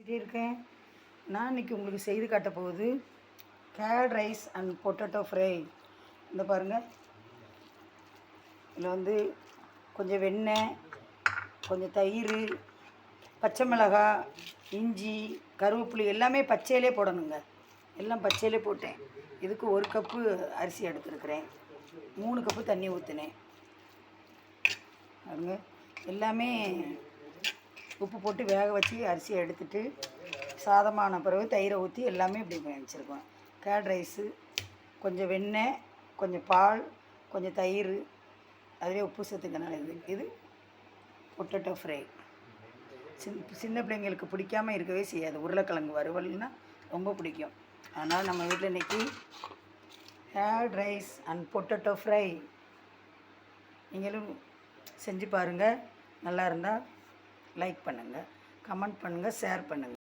இப்படி இருக்கேன். நான் இன்றைக்கி உங்களுக்கு செய்து காட்ட போகுது curd rice and potato fry. இந்த பாருங்கள், இதில் கொஞ்சம் வெண்ணெய், கொஞ்சம் தயிர், பச்சை மிளகாய், இஞ்சி, கருவேப்பிலை எல்லாமே பச்சையிலே போடணுங்க. எல்லாம் பச்சையிலே போட்டேன். இதுக்கு 1 கப்பு அரிசி எடுத்துருக்கிறேன். 3 கப்பு தண்ணி ஊற்றினேன். பாருங்க, எல்லாமே உப்பு போட்டு வேக வச்சு அரிசியை எடுத்துட்டு சாதமான பிறகு தயிரை ஊற்றி எல்லாமே இப்படி வச்சுருக்கோம். கேர்ட் ரைஸு, கொஞ்சம் வெண்ணெய், கொஞ்சம் பால், கொஞ்சம் தயிர், அதிலே உப்பு சேர்த்துக்கனால இது பொட்டேட்டோ ஃப்ரை. சின்ன பிள்ளைங்களுக்கு பிடிக்காமல் இருக்கவே செய்யாது. உருளைக்கிழங்கு வறுவல்னா ரொம்ப பிடிக்கும். அதனால் நம்ம வீட்டில் இன்றைக்கி curd rice and potato fry. நீங்களும் செஞ்சு பாருங்கள். நல்லா இருந்தால் லைக் பண்ணுங்கள், கமெண்ட் பண்ணுங்கள், ஷேர் பண்ணுங்கள்.